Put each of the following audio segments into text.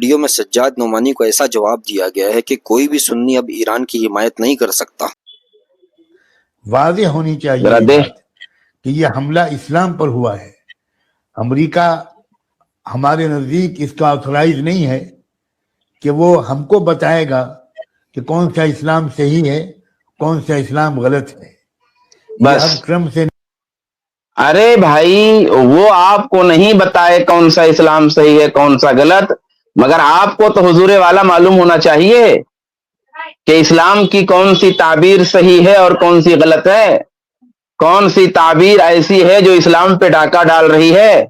Video میں سجاد نعمانی کو ایسا جواب دیا گیا ہے کہ کوئی بھی سنی اب ایران کی حمایت نہیں کر سکتا۔ واضح ہونی چاہیے یہ بات کہ یہ حملہ اسلام پر ہوا ہے۔ امریکہ ہمارے نزدیک اس کا آتھورائز نہیں ہے کہ وہ ہم کو بتائے گا کہ کون سا اسلام صحیح ہے کون سا اسلام غلط ہے۔ بس اب ٹرمپ سے ارے بھائی وہ آپ کو نہیں بتائے کون سا اسلام صحیح ہے کون سا غلط، مگر آپ کو تو حضور والا معلوم ہونا چاہیے کہ اسلام کی کون سی تعبیر صحیح ہے اور کون سی غلط ہے، کون سی تعبیر ایسی ہے جو اسلام پہ ڈاکہ ڈال رہی ہے،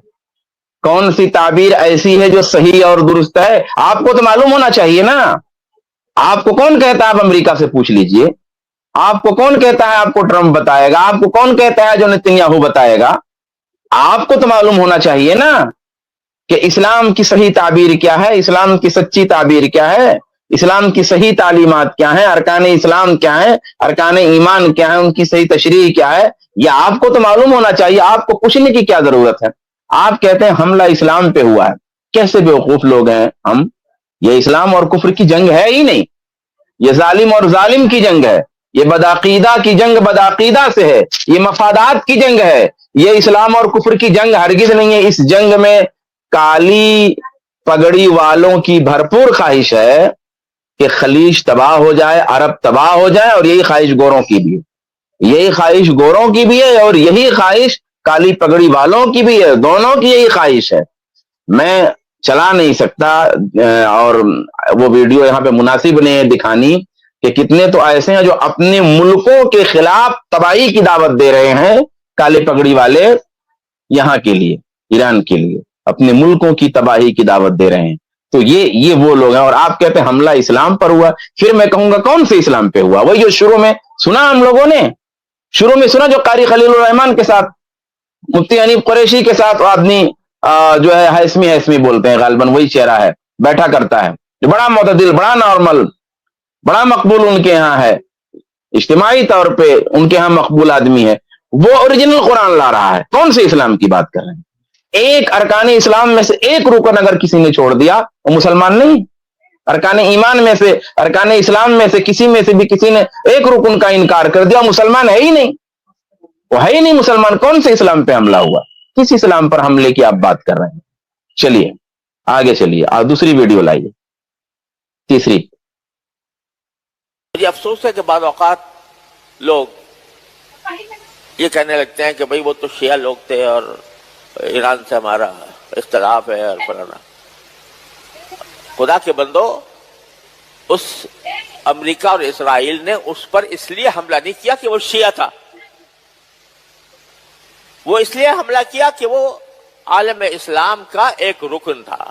کون سی تعبیر ایسی ہے جو صحیح اور درست ہے، آپ کو تو معلوم ہونا چاہیے نا۔ آپ کو کون کہتا ہے آپ امریکہ سے پوچھ لیجئے، آپ کو کون کہتا ہے آپ کو ٹرمپ بتائے گا، آپ کو کون کہتا ہے جو نتنیاہو بتائے گا، آپ کو تو معلوم ہونا چاہیے نا کہ اسلام کی صحیح تعبیر کیا ہے، اسلام کی سچی تعبیر کیا ہے، اسلام کی صحیح تعلیمات کیا ہیں، ارکان اسلام کیا ہیں، ارکان ایمان کیا ہیں، ان کی صحیح تشریح کیا ہے، یہ آپ کو تو معلوم ہونا چاہیے۔ آپ کو پوچھنے کی کیا ضرورت ہے؟ آپ کہتے ہیں حملہ اسلام پہ ہوا ہے۔ کیسے بیوقوف لوگ ہیں ہم، یہ اسلام اور کفر کی جنگ ہے ہی نہیں، یہ ظالم اور ظالم کی جنگ ہے، یہ بدعقیدہ کی جنگ بدعقیدہ سے ہے، یہ مفادات کی جنگ ہے، یہ اسلام اور کفر کی جنگ ہرگز نہیں ہے۔ اس جنگ میں کالی پگڑی والوں کی بھرپور خواہش ہے کہ خلیج تباہ ہو جائے، عرب تباہ ہو جائے، اور یہی خواہش گوروں کی بھی ہے، یہی خواہش گوروں کی بھی ہے اور یہی خواہش کالی پگڑی والوں کی بھی ہے، دونوں کی یہی خواہش ہے۔ میں چلا نہیں سکتا اور وہ ویڈیو یہاں پہ مناسب نہیں ہے دکھانی کہ کتنے تو ایسے ہیں جو اپنے ملکوں کے خلاف تباہی کی دعوت دے رہے ہیں، کالے پگڑی والے یہاں کے لیے، ایران کے لیے اپنے ملکوں کی تباہی کی دعوت دے رہے ہیں۔ تو یہ وہ لوگ ہیں، اور آپ کہتے ہیں حملہ اسلام پر ہوا۔ پھر میں کہوں گا کون سے اسلام پہ ہوا؟ وہی جو شروع میں سنا ہم لوگوں نے، شروع میں سنا جو قاری خلیل الرحمن کے ساتھ، مفتی حنیف قریشی کے ساتھ آدمی جو ہے ہیسمی بولتے ہیں، غالباً وہی چہرہ ہے، بیٹھا کرتا ہے، جو بڑا معتدل، بڑا نارمل، بڑا مقبول ان کے ہاں ہے، اجتماعی طور پہ ان کے ہاں مقبول آدمی ہے، وہ اوریجنل قرآن لا رہا ہے۔ کون سے اسلام کی بات کر رہے ہیں؟ ایک ارکان اسلام میں سے ایک رکن اگر کسی نے چھوڑ دیا وہ مسلمان نہیں۔ ارکان ایمان میں سے، ارکان اسلام میں سے کسی میں سے بھی کسی نے ایک رکن کا انکار کر دیا، مسلمان ہے ہی نہیں، وہ ہے ہی نہیں مسلمان۔ کون سے اسلام پہ حملہ ہوا؟ کس اسلام پر حملے کی آپ بات کر رہے ہیں؟ چلیے آگے چلیے، دوسری ویڈیو لائیے، تیسری۔ مجھے افسوس ہے کہ بعض اوقات لوگ یہ کہنے لگتے ہیں کہ بھئی وہ تو شیعہ لوگ تھے اور ایران سے ہمارا اختلاف ہے اور فلانا۔ خدا کے بندو، اس امریکہ اور اسرائیل نے اس پر اس لیے حملہ نہیں کیا کہ وہ شیعہ تھا، وہ اس لیے حملہ کیا کہ وہ عالم اسلام کا ایک رکن تھا،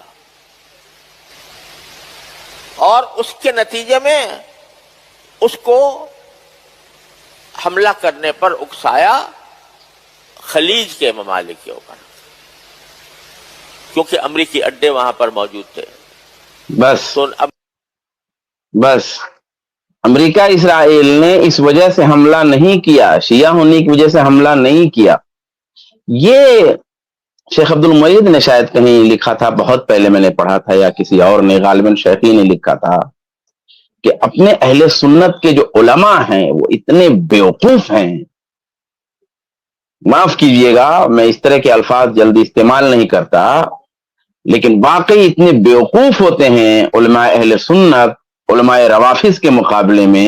اور اس کے نتیجے میں اس کو حملہ کرنے پر اکسایا خلیج کے ممالک کے اوپر، کیونکہ امریکی اڈے وہاں پر موجود تھے۔ بس امریکہ اسرائیل نے اس وجہ سے حملہ نہیں کیا، شیعہ ہونے کی وجہ سے حملہ نہیں کیا۔ یہ شیخ عبد المعید نے شاید کہیں لکھا تھا، بہت پہلے میں نے پڑھا تھا، یا کسی اور نے، غالباً شیخی نے لکھا تھا کہ اپنے اہل سنت کے جو علماء ہیں وہ اتنے بیوقوف ہیں، معاف کیجئے گا میں اس طرح کے الفاظ جلدی استعمال نہیں کرتا، لیکن واقعی اتنے بیوقوف ہوتے ہیں علماء اہل سنت علماء روافض کے مقابلے میں،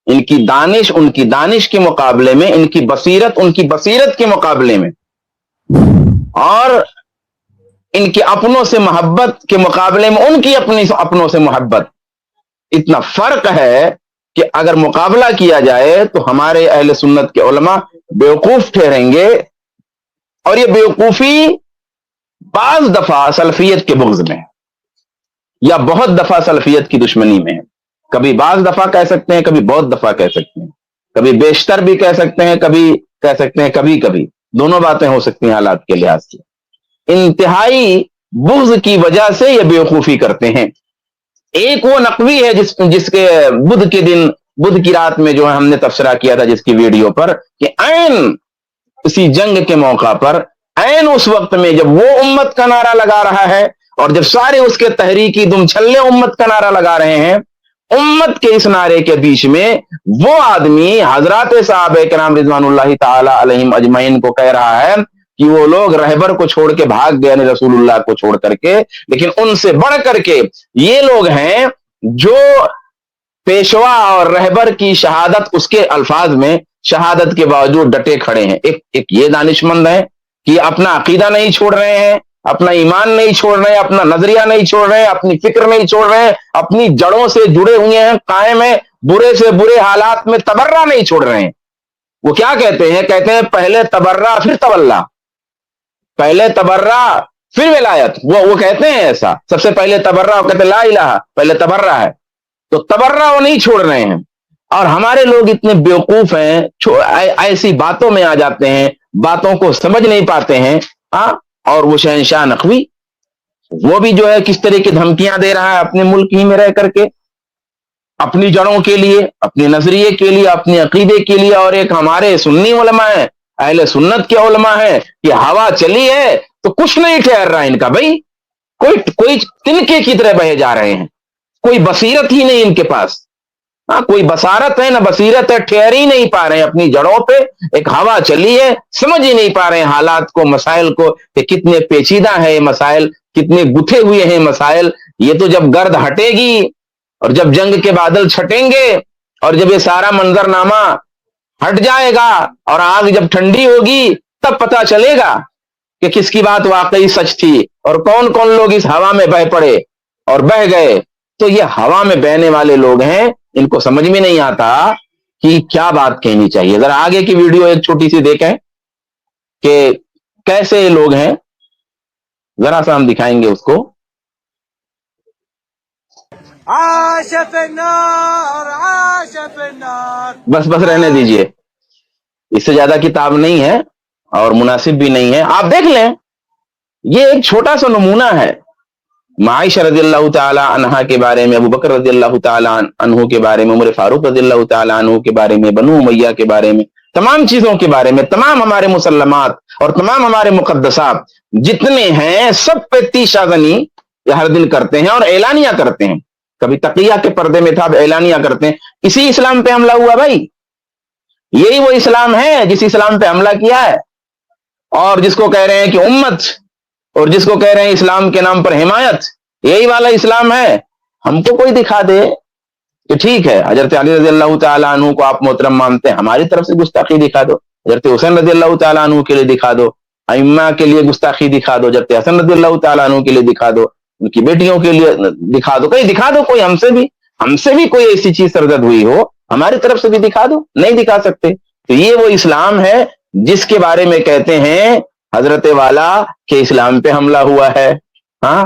ان کی دانش کے مقابلے میں، ان کی بصیرت کے مقابلے میں، اور ان کے اپنوں سے محبت کے مقابلے میں ان کی اپنی اپنوں سے محبت، اتنا فرق ہے کہ اگر مقابلہ کیا جائے تو ہمارے اہل سنت کے علماء بیوقوف ٹھہریں گے، اور یہ بیوقوفی بعض دفعہ سلفیت کے بغض میں یا بہت دفعہ سلفیت کی دشمنی میں ہے۔ کبھی بعض دفعہ کہہ سکتے ہیں، کبھی بہت دفعہ کہہ سکتے ہیں، کبھی بیشتر بھی کہہ سکتے ہیں، کبھی کہہ سکتے ہیں کبھی دونوں باتیں ہو سکتی ہیں حالات کے لحاظ سے۔ انتہائی بغض کی وجہ سے یہ بیوقوفی کرتے ہیں۔ ایک وہ نقوی ہے جس کے بدھ کے دن، بدھ کی رات میں جو ہے ہم نے تبصرہ کیا تھا جس کی ویڈیو پر، کہ عین اسی جنگ کے موقع پر، عین اس وقت میں جب وہ امت کا نعرہ لگا رہا ہے اور جب سارے اس کے تحریکی دم چھلے امت کا نعرہ لگا رہے ہیں، امت کے اس نعرے کے بیچ میں وہ آدمی حضرات صحابہ کرام رضوان اللہ تعالی علیہم اجمعین کو کہہ رہا ہے کہ وہ لوگ رہبر کو چھوڑ کے بھاگ گئے، یعنی رسول اللہ کو چھوڑ کر کے، لیکن ان سے بڑھ کر کے یہ لوگ ہیں جو پیشوا اور رہبر کی شہادت، اس کے الفاظ میں شہادت کے باوجود ڈٹے کھڑے ہیں۔ ایک یہ دانشمند ہے کہ اپنا عقیدہ نہیں چھوڑ رہے ہیں، اپنا ایمان نہیں چھوڑ رہے ہیں، اپنا نظریہ نہیں چھوڑ رہے ہیں، اپنی فکر نہیں چھوڑ رہے ہیں، اپنی جڑوں سے جڑے ہوئے ہیں، قائم ہیں، برے سے برے حالات میں تبرہ نہیں چھوڑ رہے ہیں۔ وہ کیا کہتے ہیں؟ کہتے ہیں پہلے تبرہ پھر تولا، پہلے تبرہ پھر ولایت۔ وہ کہتے ہیں ایسا، سب سے پہلے تبرہ، وہ کہتے ہیں لا الہ، پہلے تبرہ ہے، تو تبرہ وہ نہیں چھوڑ رہے ہیں۔ اور ہمارے لوگ اتنے بیوقوف ہیں، ایسی باتوں میں آ جاتے ہیں، باتوں کو سمجھ نہیں پاتے ہیں۔ اور وہ شہنشاہ نقوی، وہ بھی جو ہے کس طرح کی دھمکیاں دے رہا ہے اپنے ملک ہی میں رہ کر کے، اپنی جڑوں کے لیے، اپنے نظریے کے لیے، اپنے عقیدے کے لیے۔ اور ایک ہمارے سنی علماء ہیں، اہل سنت کے علماء ہیں کہ ہوا چلی ہے تو کچھ نہیں ٹھہر رہا ان کا، بھائی کوئی تنکے کی طرح بہے جا رہے ہیں، کوئی بصیرت ہی نہیں ان کے پاس، کوئی بصارت ہے نہ بصیرت ہے، ٹھہر ہی نہیں پا رہے ہیں اپنی جڑوں پہ۔ ایک ہوا چلی ہے، سمجھ ہی نہیں پا رہے ہیں حالات کو، مسائل کو، کہ کتنے پیچیدہ ہے یہ مسائل، کتنے گتھے ہوئے ہیں مسائل۔ یہ تو جب گرد ہٹے گی اور جب جنگ کے بادل چھٹیں گے اور جب یہ سارا منظرنامہ ہٹ جائے گا اور آگ جب ٹھنڈی ہوگی تب پتہ چلے گا کہ کس کی بات واقعی سچ تھی اور کون کون لوگ اس ہوا میں بہ پڑے اور بہ گئے۔ تو یہ ہوا میں بہنے والے لوگ ہیں، ان کو سمجھ میں نہیں آتا کہ کیا بات کہنی چاہیے۔ ذرا آگے کی ویڈیو ایک چھوٹی سی دیکھیں کہ کیسے یہ لوگ ہیں، ذرا سا ہم دکھائیں گے اس کو۔ عاش فی النار عاش فی النار۔ بس رہنے دیجئے، اس سے زیادہ کتاب نہیں ہے اور مناسب بھی نہیں ہے، آپ دیکھ لیں۔ یہ ایک چھوٹا سا نمونہ ہے عائشہ رضی اللہ تعالی عنہا کے بارے میں، ابو بکر رضی اللہ تعالی عنہ کے بارے میں، عمر فاروق رضی اللہ تعالی عنہ کے بارے میں، بنو امیہ کے بارے میں، تمام چیزوں کے بارے میں، تمام ہمارے مسلمات اور تمام ہمارے مقدسات جتنے ہیں سب پہ تیشہ زنی ہر دن کرتے ہیں اور اعلانیہ کرتے ہیں۔ کبھی تقیہ کے پردے میں تھا، اب اعلانیہ کرتے ہیں۔ اسی اسلام پہ حملہ ہوا بھائی، یہی وہ اسلام ہے جس اسلام پہ حملہ کیا ہے، اور جس کو کہہ رہے ہیں کہ امت، اور جس کو کہہ رہے ہیں اسلام کے نام پر حمایت، یہی والا اسلام ہے۔ ہم کو کوئی دکھا دے کہ ٹھیک ہے حضرت علی رضی اللہ تعالیٰ عنہ کو آپ محترم مانتے ہیں، ہماری طرف سے گستاخی دکھا دو، حضرت حسین رضی اللہ تعالیٰ عنہ کے لیے دکھا دو، ائمہ کے لیے گستاخی دکھا دو، حضرت حسن رضی اللہ تعالیٰ عنہ کے لیے دکھا دو، ان کی بیٹیوں کے لیے دکھا دو، کہیں دکھا دو، کوئی ہم سے بھی کوئی ایسی چیز سرزد ہوئی ہو ہماری طرف سے بھی دکھا دو، نہیں دکھا سکتے۔ تو یہ وہ اسلام ہے جس کے بارے میں کہتے ہیں حضرت والا کہ اسلام پہ حملہ ہوا ہے، ہاں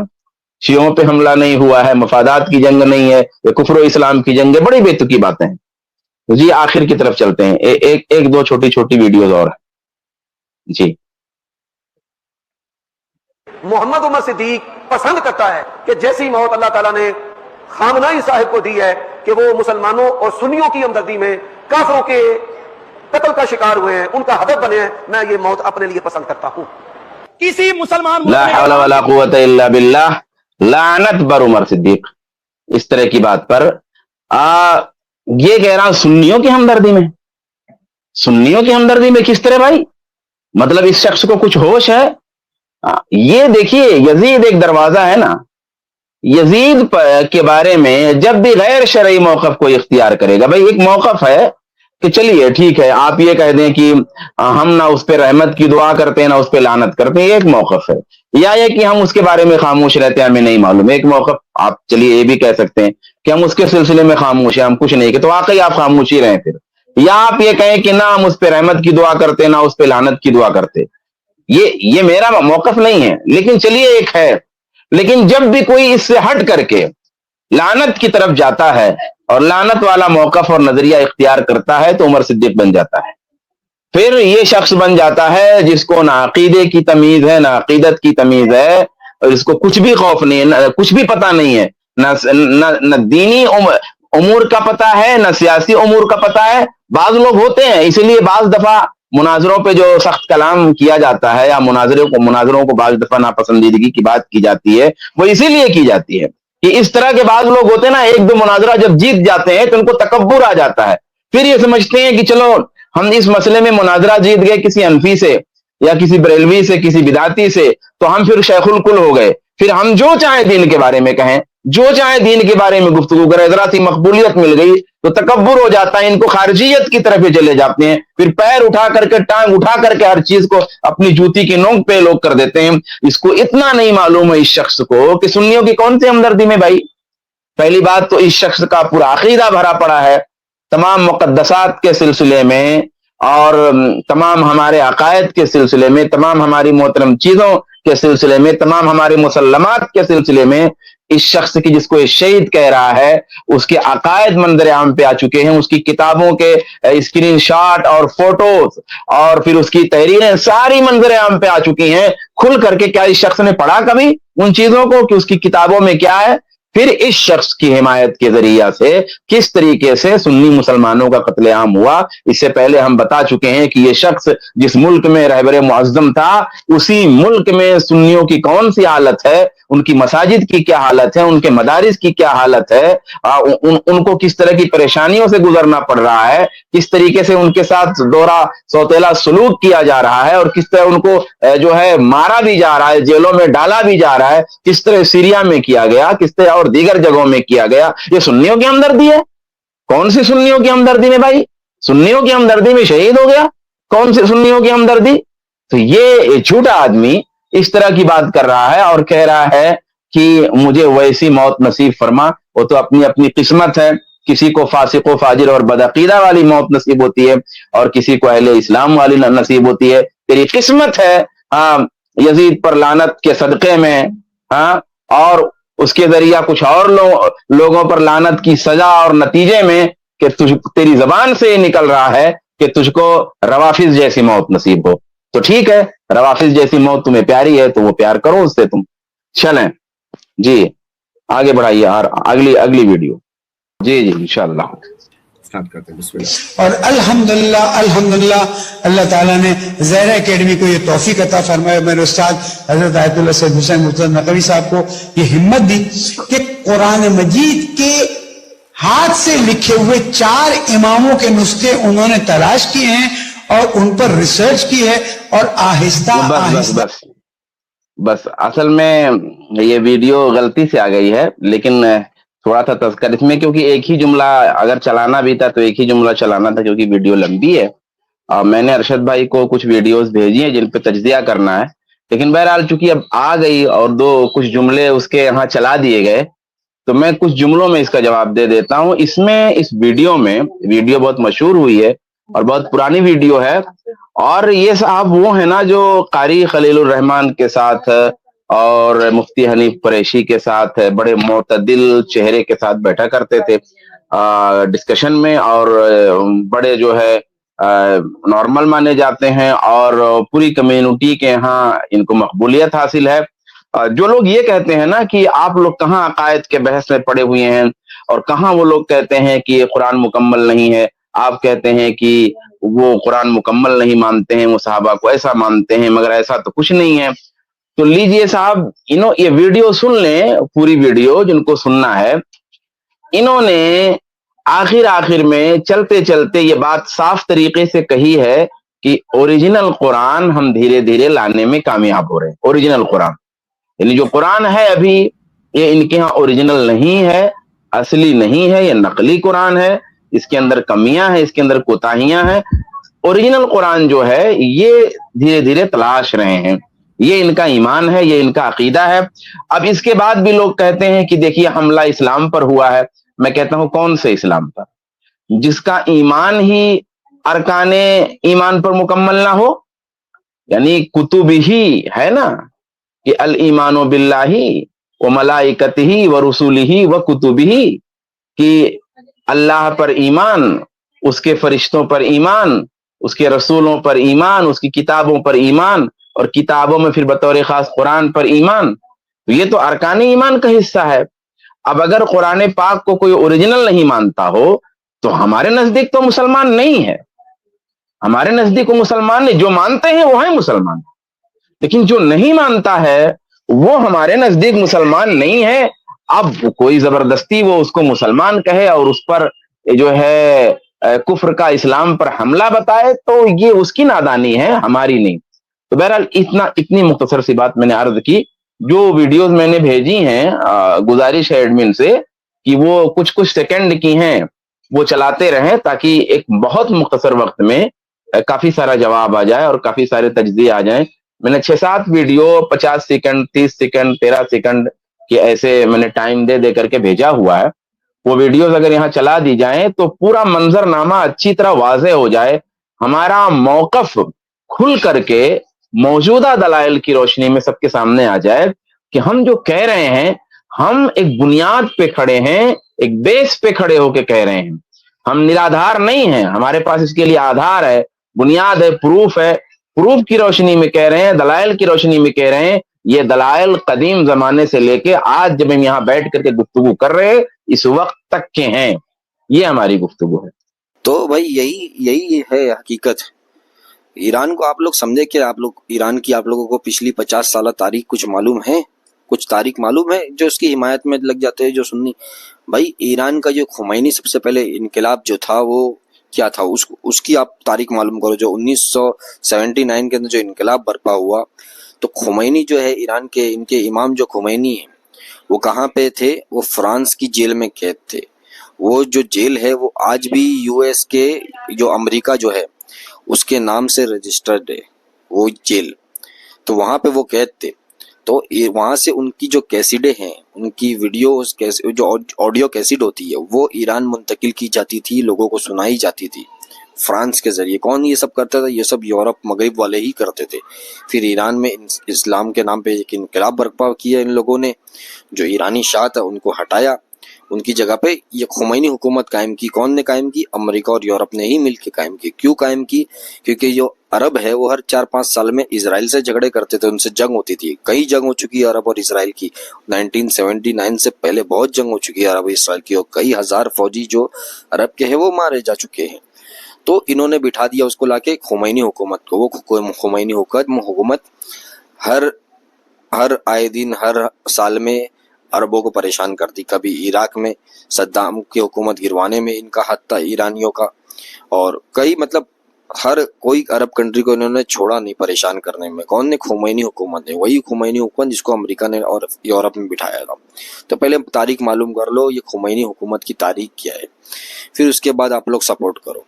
شیعوں پہ حملہ نہیں ہوا ہے، مفادات کی جنگ نہیں ہے، یہ کفر و اسلام کی جنگ ہے، بڑی بے تکی باتیں ہیں۔ جی آخر کی طرف چلتے ہیں، ایک دو چھوٹی چھوٹی ویڈیوز اور جی۔ محمد عمر صدیق پسند کرتا ہے کہ جیسی موت اللہ تعالیٰ نے خامنائی صاحب کو دی ہے کہ وہ مسلمانوں اور سنیوں کی ہمدردی میں کافروں کے قتل کا شکار ہوئے ہیں، ان کا ہدف بنے ہیں، میں یہ موت اپنے لیے پسند کرتا ہوں۔ کسی مسلمان لا حول ولا قوت الا باللہ، لعنت بر عمر صدیق اس طرح کی بات پر۔ یہ کہہ رہا سنیوں کی ہمدردی میں، سنیوں کی ہمدردی میں کس طرح بھائی؟ مطلب اس شخص کو کچھ ہوش ہے؟ یہ دیکھیے یزید ایک دروازہ ہے نا، یزید کے بارے میں جب بھی غیر شرعی موقف کو اختیار کرے گا، بھائی ایک موقف ہے کہ چلیے ٹھیک ہے آپ یہ کہہ دیں کہ ہم نہ اس پہ رحمت کی دعا کرتے ہیں نہ اس پہ لعنت کرتے ہیں، یہ ایک موقف ہے، یا یہ کہ ہم اس کے بارے میں خاموش رہتے ہیں ہمیں نہیں معلوم، ایک موقف آپ چلیے یہ بھی کہہ سکتے ہیں کہ ہم اس کے سلسلے میں خاموش ہیں، ہم کچھ نہیں کہ تو واقعی آپ خاموش ہی رہیں پھر، یا آپ یہ کہیں کہ نہ ہم اس پہ رحمت کی دعا کرتے نہ اس پہ لعنت کی دعا کرتے، یہ میرا موقف نہیں ہے، لیکن چلیے ایک ہے۔ لیکن جب بھی کوئی اس سے ہٹ کر کے لعنت کی طرف جاتا ہے اور لعنت والا موقف اور نظریہ اختیار کرتا ہے تو عمر صدیق بن جاتا ہے، پھر یہ شخص بن جاتا ہے جس کو نہ عقیدے کی تمیز ہے نہ عقیدت کی تمیز ہے، اور اس کو کچھ بھی خوف نہیں ہے، کچھ بھی پتہ نہیں ہے، نہ دینی امور کا پتہ ہے نہ سیاسی امور کا پتہ ہے۔ بعض لوگ ہوتے ہیں، اسی لیے بعض دفعہ مناظروں پہ جو سخت کلام کیا جاتا ہے یا مناظروں کو بعض دفعہ ناپسندیدگی کی بات کی جاتی ہے، وہ اسی لیے کی جاتی ہے کہ اس طرح کے بعض لوگ ہوتے ہیں نا، ایک دو مناظرہ جب جیت جاتے ہیں تو ان کو تکبر آ جاتا ہے، پھر یہ سمجھتے ہیں کہ چلو ہم اس مسئلے میں مناظرہ جیت گئے کسی حنفی سے یا کسی بریلوی سے، کسی بدعتی سے، تو ہم پھر شیخ الکل ہو گئے، پھر ہم جو چاہیں دین کے بارے میں کہیں، جو چاہیں دین کے بارے میں گفتگو کریں، ذرا سی مقبولیت مل گئی تو تکبر ہو جاتا ہے، ان کو خارجیت کی طرف ہی چلے جاتے ہیں، پھر پیر اٹھا کر کے، ٹانگ اٹھا کر کے ہر چیز کو اپنی جوتی کی نوک پہ لوگ کر دیتے ہیں۔ اس کو اتنا نہیں معلوم ہے اس شخص کو کہ سنیوں کی کون سی ہمدردی میں بھائی۔ پہلی بات تو اس شخص کا پورا عقیدہ بھرا پڑا ہے تمام مقدسات کے سلسلے میں، اور تمام ہمارے عقائد کے سلسلے میں، تمام ہماری محترم چیزوں کے سلسلے میں، تمام ہمارے مسلمات کے سلسلے میں اس شخص کی، جس کو اس شہید کہہ رہا ہے، اس کے عقائد منظر عام پہ آ چکے ہیں، اس کی کتابوں کے اسکرین شاٹ اور فوٹوز اور پھر اس کی تحریریں ساری منظر عام پہ آ چکی ہیں کھل کر کے۔ کیا اس شخص نے پڑھا کبھی ان چیزوں کو کہ اس کی کتابوں میں کیا ہے؟ پھر اس شخص کی حمایت کے ذریعہ سے کس طریقے سے سنی مسلمانوں کا قتل عام ہوا، اس سے پہلے ہم بتا چکے ہیں کہ یہ شخص جس ملک میں رہبر معظم تھا، اسی ملک میں سنیوں کی کون سی حالت ہے، ان کی مساجد کی کیا حالت ہے، ان کے مدارس کی کیا حالت ہے، ان کو کس طرح کی پریشانیوں سے گزرنا پڑ رہا ہے، کس طریقے سے ان کے ساتھ دورہ سوتیلا سلوک کیا جا رہا ہے، اور کس طرح ان کو جو ہے مارا بھی جا رہا ہے، جیلوں میں ڈالا بھی جا رہا ہے، کس طرح سیریا میں کیا گیا، کس طرح اور دیگر جگہوں میں کیا گیا۔ یہ سنیوں کی ہمدردی ہے؟ کون سی سنیوں کی ہمدردی میں بھائی؟ سنیوں کی ہمدردی میں شہید ہو گیا؟ کون سی سنیوں کی ہمدردی؟ تو یہ جھوٹا آدمی اس طرح کی بات کر رہا ہے اور کہہ رہا ہے کہ مجھے ویسی موت نصیب فرما۔ وہ تو اپنی اپنی قسمت ہے، کسی کو فاسق و فاجر اور بدعقیدہ والی موت نصیب ہوتی ہے اور کسی کو اہل اسلام والی نصیب ہوتی ہے۔ تیری قسمت ہے ہاں یزید پر لعنت کے صدقے میں، ہاں، اور اس کے ذریعہ کچھ اور لوگوں پر لعنت کی سزا اور نتیجے میں کہ تیری زبان سے یہ نکل رہا ہے کہ تجھ کو روافظ جیسی موت نصیب ہو۔ تو ٹھیک ہے، روافظ جیسی موت تمہیں پیاری ہے تو وہ پیار کرو اس سے تم۔ چلیں جی آگے بڑھائیے، اور اگلی ویڈیو۔ جی انشاءاللہ اور الحمدللہ اللہ تعالیٰ نے زہرا اکیڈمی کو یہ توفیق عطا فرمایا، میرے استاد حضرت آیت اللہ سید حسین مرتضی نقوی صاحب کو یہ ہمت دی کہ قرآن مجید کے ہاتھ سے لکھے ہوئے 4 اماموں کے نسخے انہوں نے تلاش کیے ہیں اور ان پر ریسرچ کی ہے، اور آہستہ بس اصل میں یہ ویڈیو غلطی سے آ گئی ہے، لیکن تھوڑا سا تذکر اس میں، کیونکہ ایک ہی جملہ اگر چلانا بھی تھا تو ایک ہی جملہ چلانا تھا، کیونکہ ویڈیو لمبی ہے اور میں نے ارشد بھائی کو کچھ ویڈیوز بھیجی ہیں جن پہ تجزیہ کرنا ہے، لیکن بہرحال چونکہ اب آ گئی اور کچھ جملے اس کے یہاں چلا دیے گئے تو میں کچھ جملوں میں اس کا جواب دے دیتا ہوں۔ اس ویڈیو بہت مشہور ہوئی ہے اور بہت پرانی ویڈیو ہے، اور یہ صاحب وہ ہے نا جو قاری خلیل الرحمن کے ساتھ اور مفتی حنیف قریشی کے ساتھ بڑے معتدل چہرے کے ساتھ بیٹھا کرتے تھے ڈسکشن میں، اور بڑے جو ہے نارمل مانے جاتے ہیں اور پوری کمیونٹی کے ہاں ان کو مقبولیت حاصل ہے۔ جو لوگ یہ کہتے ہیں نا کہ آپ لوگ کہاں عقائد کے بحث میں پڑے ہوئے ہیں، اور کہاں وہ لوگ کہتے ہیں کہ یہ قرآن مکمل نہیں ہے، آپ کہتے ہیں کہ وہ قرآن مکمل نہیں مانتے ہیں، وہ صحابہ کو ایسا مانتے ہیں، مگر ایسا تو کچھ نہیں ہے۔ تو لیجئے صاحب یہ ویڈیو سن لیں، پوری ویڈیو جن کو سننا ہے۔ انہوں نے آخر میں چلتے چلتے یہ بات صاف طریقے سے کہی ہے کہ اوریجنل قرآن ہم دھیرے دھیرے لانے میں کامیاب ہو رہے ہیں۔ اوریجنل قرآن یعنی جو قرآن ہے ابھی یہ ان کے ہاں اوریجنل نہیں ہے، اصلی نہیں ہے، یہ نقلی قرآن ہے، اس کے اندر کمیاں ہیں، اس کے اندر کوتاہیاں ہیں۔ اوریجنل قرآن جو ہے یہ دھیرے دھیرے تلاش رہے ہیں، یہ ان کا ایمان ہے، یہ ان کا عقیدہ ہے۔ اب اس کے بعد بھی لوگ کہتے ہیں کہ دیکھیے حملہ اسلام پر ہوا ہے۔ میں کہتا ہوں کون سے اسلام پر؟ جس کا ایمان ہی ارکان ایمان پر مکمل نہ ہو، یعنی کتب ہی ہے نا کہ الایمان باللہ و ملائکتہ و رسولہ و کتبہ، کہ اللہ پر ایمان، اس کے فرشتوں پر ایمان، اس کے رسولوں پر ایمان، اس کی کتابوں پر ایمان، اور کتابوں میں پھر بطور خاص قرآن پر ایمان۔ تو یہ تو ارکان ایمان کا حصہ ہے۔ اب اگر قرآن پاک کو کوئی اوریجنل نہیں مانتا ہو تو ہمارے نزدیک تو مسلمان نہیں ہے۔ ہمارے نزدیک وہ مسلمان نہیں، جو مانتے ہیں وہ ہیں مسلمان، لیکن جو نہیں مانتا ہے وہ ہمارے نزدیک مسلمان نہیں ہے۔ اب کوئی زبردستی وہ اس کو مسلمان کہے اور اس پر جو ہے کفر کا اسلام پر حملہ بتائے تو یہ اس کی نادانی ہے، ہماری نہیں۔ تو بہرحال اتنی مختصر سی بات میں نے عرض کی۔ جو ویڈیوز میں نے بھیجی ہیں گزارش ہے ایڈمن سے کہ وہ کچھ سیکنڈ کی ہیں، وہ چلاتے رہیں تاکہ ایک بہت مختصر وقت میں کافی سارا جواب آ جائے اور کافی سارے تجزیے آ جائیں۔ میں نے 6-7 ویڈیو 50 سیکنڈ 30 سیکنڈ 13 سیکنڈ کے ایسے میں نے ٹائم دے کر کے بھیجا ہوا ہے۔ وہ ویڈیوز اگر یہاں چلا دی جائیں تو پورا منظر نامہ اچھی طرح واضح ہو جائے، ہمارا موقف کھل کر کے موجودہ دلائل کی روشنی میں سب کے سامنے آ جائے کہ ہم جو کہہ رہے ہیں ہم ایک بنیاد پہ کھڑے ہیں، ایک بیس پہ کھڑے ہو کے کہہ رہے ہیں، ہم نرادھار نہیں ہیں، ہمارے پاس اس کے لیے آدھار ہے، بنیاد ہے، پروف ہے، پروف کی روشنی میں کہہ رہے ہیں، دلائل کی روشنی میں کہہ رہے ہیں۔ یہ دلائل قدیم زمانے سے لے کے آج جب ہم یہاں بیٹھ کر کے گفتگو کر رہے اس وقت تک کے ہیں، یہ ہماری گفتگو ہے۔ تو بھائی یہی ہے حقیقت۔ ایران کو آپ لوگ سمجھے کہ آپ لوگوں کو پچھلی 50 سالہ تاریخ کچھ معلوم ہے، کچھ تاریخ معلوم ہے جو اس کی حمایت میں لگ جاتے ہیں جو سنی۔ بھائی ایران کا جو خمینی سب سے پہلے انقلاب جو تھا وہ کیا تھا، اس کی آپ تاریخ معلوم کرو۔ جو 1979 کے اندر جو انقلاب برپا ہوا تو خمینی جو ہے ایران کے ان کے امام جو خمینی ہیں وہ کہاں پہ تھے؟ وہ فرانس کی جیل میں قید تھے۔ وہ جو جیل ہے وہ آج بھی US کے جو امریکہ جو ہے اس کے نام سے رجسٹرڈ ہے وہ جیل، تو وہاں پہ وہ قید تھے۔ تو وہاں سے ان کی جو کیسیڈیں ہیں، ان کی ویڈیوز جو آڈیو کیسیڈ ہوتی ہے وہ ایران منتقل کی جاتی تھی، لوگوں کو سنائی جاتی تھی فرانس کے ذریعے۔ کون یہ سب کرتا تھا؟ یہ سب یورپ مغرب والے ہی کرتے تھے۔ پھر ایران میں اسلام کے نام پہ ایک انقلاب برپا کیا ان لوگوں نے، جو ایرانی شاہ تھا ان کو ہٹایا، ان کی جگہ پہ یہ خمینی حکومت قائم کی۔ کون نے قائم کی؟ امریکہ اور یورپ نے ہی مل کے قائم کی۔ کیوں قائم کی؟ کیونکہ جو عرب ہے وہ ہر 4-5 سال میں اسرائیل سے جھگڑے کرتے تھے، ان سے جنگ ہوتی تھی۔ کئی جنگ ہو چکی ہے عرب اور اسرائیل کی، 1979 سے پہلے بہت جنگ ہو چکی ہے عرب اور اسرائیل کی، اور کئی ہزار فوجی جو عرب کے ہیں وہ مارے جا چکے ہیں۔ تو انہوں نے بٹھا دیا اس کو لا کے خمینی حکومت کو۔ وہ خمینی حکومت ہر آئے دن ہر سال میں عربوں کو پریشان کرتی۔ کبھی عراق میں صدام کی حکومت گروانے میں ان کا ہاتھ تھا ایرانیوں کا، اور کئی ہر کوئی عرب کنٹری کو انہوں نے چھوڑا نہیں پریشان کرنے میں۔ کون نے؟ خمینی حکومت نے، وہی خمینی حکومت جس کو امریکہ نے اور یورپ میں بٹھایا تھا۔ تو پہلے تاریخ معلوم کر لو یہ خمینی حکومت کی تاریخ کیا ہے، پھر اس کے بعد آپ لوگ سپورٹ کرو۔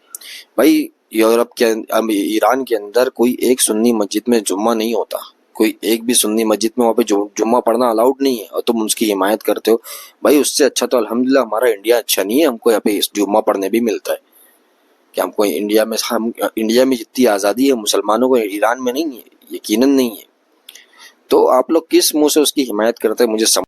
بھائی ایران کے اندر کوئی ایک سنی مسجد میں جمعہ نہیں ہوتا، کوئی ایک بھی سنی مسجد میں وہاں پہ جمعہ پڑھنا الاؤڈ نہیں ہے، اور تم اس کی حمایت کرتے ہو۔ بھائی اس سے اچھا تو الحمدللہ ہمارا انڈیا اچھا نہیں ہے، ہم کو یہاں پہ جمعہ پڑھنے بھی ملتا ہے کہ ہم کو انڈیا میں جتنی آزادی ہے مسلمانوں کو ایران میں نہیں ہے، یقیناً نہیں ہے۔ تو آپ لوگ کس منہ سے اس کی حمایت کرتے ہیں مجھے